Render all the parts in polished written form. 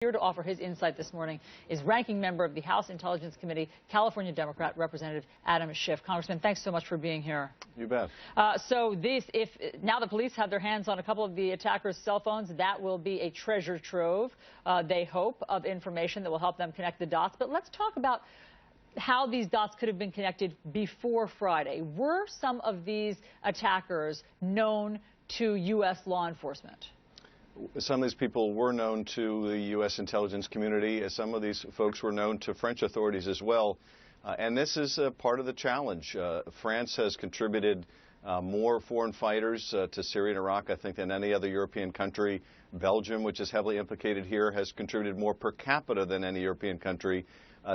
Here to offer his insight this morning is ranking member of the House Intelligence Committee, California Democrat Representative Adam Schiff. Congressman, thanks so much for being here. You bet. If now the police have their hands on a couple of the attackers' cell phones, that will be a treasure trove, they hope, of information that will help them connect the dots. But let's talk about how these dots could have been connected before Friday. Were some of these attackers known to U.S. law enforcement? Some of these people were known to the U.S. intelligence community. Some of these folks were known to French authorities as well. And this is part of the challenge. France has contributed more foreign fighters to Syria and Iraq, I think, than any other European country. Belgium, which is heavily implicated here, has contributed more per capita than any European country.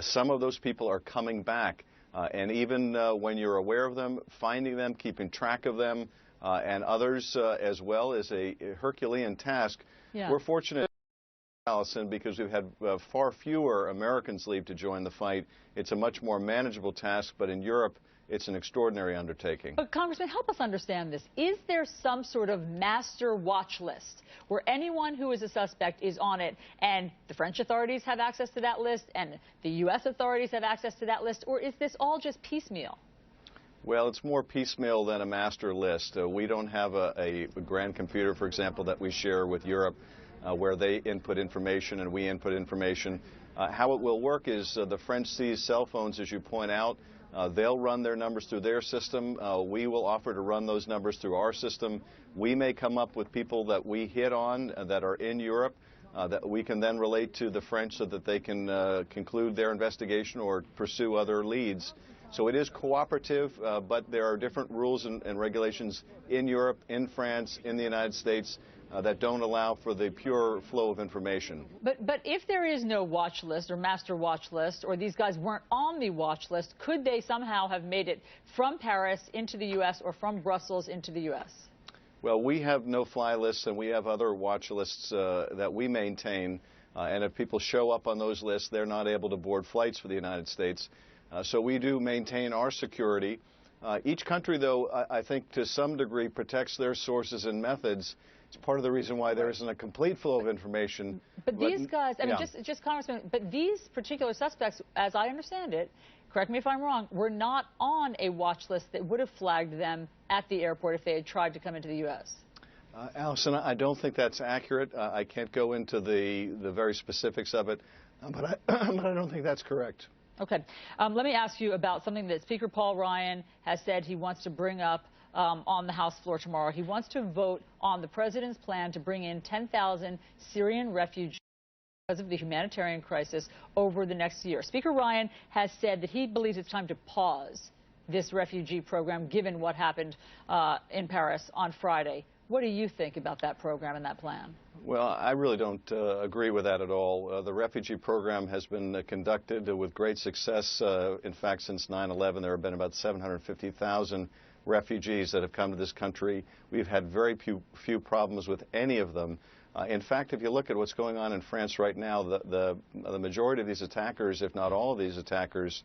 Some of those people are coming back. And even when you're aware of them, finding them, keeping track of them, and others as well is a Herculean task. Yeah. We're fortunate, Alisyn, because we've had far fewer Americans leave to join the fight. It's a much more manageable task, but in Europe, it's an extraordinary undertaking. But Congressman, help us understand this. Is there some sort of master watch list where anyone who is a suspect is on it, and the French authorities have access to that list, and the U.S. authorities have access to that list, or is this all just piecemeal? Well, it's more piecemeal than a master list. We don't have a grand computer, for example, that we share with Europe where they input information and we input information. How it will work is the French seize cell phones, as you point out. They'll run their numbers through their system. We will offer to run those numbers through our system. We may come up with people that we hit on that are in Europe that we can then relate to the French so that they can conclude their investigation or pursue other leads. So it is cooperative, but there are different rules and regulations in Europe, in France, in the United States that don't allow for the pure flow of information. But if there is no watch list or master watch list, or these guys weren't on the watch list, could they somehow have made it from Paris into the U.S. or from Brussels into the U.S.? Well, we have no-fly lists, and we have other watch lists that we maintain. And if people show up on those lists, they're not able to board flights for the United States. So we do maintain our security. Each country, though, I think to some degree protects their sources and methods. It's part of the reason why there isn't a complete flow of information. But these guys, I mean, just Congressman, but these particular suspects, as I understand it, correct me if I'm wrong, were not on a watch list that would have flagged them at the airport if they had tried to come into the U.S. Alisyn, I don't think that's accurate. I can't go into the very specifics of it, but I don't think that's correct. Okay. Let me ask you about something that Speaker Paul Ryan has said he wants to bring up on the House floor tomorrow. He wants to vote on the president's plan to bring in 10,000 Syrian refugees because of the humanitarian crisis over the next year. Speaker Ryan has said that he believes it's time to pause this refugee program, given what happened in Paris on Friday. What do you think about that program and that plan? Well, I really don't agree with that at all. The refugee program has been conducted with great success. In fact, since 9/11, there have been about 750,000 refugees that have come to this country. We've had very few problems with any of them. In fact, if you look at what's going on in France right now, the majority of these attackers, if not all of these attackers,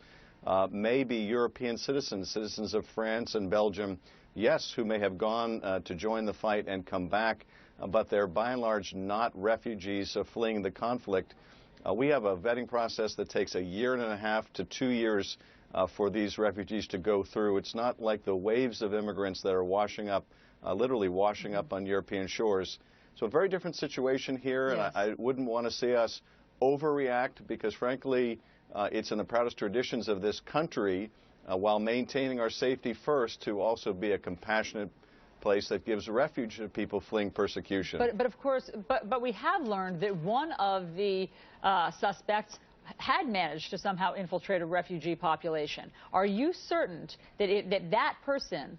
may be European citizens of France and Belgium, yes, who may have gone to join the fight and come back, but they're by and large not refugees fleeing the conflict. We have a vetting process that takes 1.5 years to 2 years for these refugees to go through. It's not like the waves of immigrants that are washing up, literally washing up on European shores. So a very different situation here, yes. And I wouldn't want to see us overreact because, frankly, it's in the proudest traditions of this country, while maintaining our safety first, to also be a compassionate place that gives refuge to people fleeing persecution. But of course, but we have learned that one of the suspects had managed to somehow infiltrate a refugee population. Are you certain that that person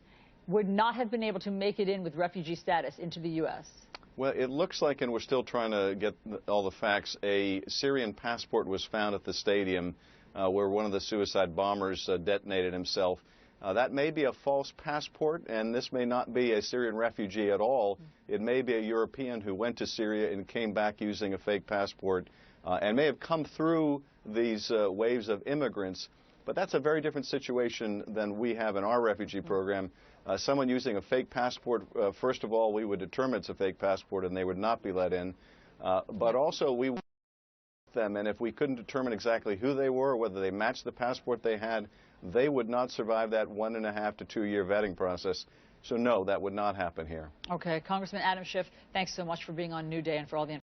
would not have been able to make it in with refugee status into the U.S.? Well, it looks like, and we're still trying to get all the facts, a Syrian passport was found at the stadium where one of the suicide bombers detonated himself. That may be a false passport, and this may not be a Syrian refugee at all. It may be a European who went to Syria and came back using a fake passport and may have come through these waves of immigrants. But that's a very different situation than we have in our refugee program. Someone using a fake passport, first of all, we would determine it's a fake passport and they would not be let in. But also, we them, and if we couldn't determine exactly who they were, whether they matched the passport they had, they would not survive that 1.5 to 2 year vetting process. So no, that would not happen here. Okay, Congressman Adam Schiff, thanks so much for being on New Day and for all the information.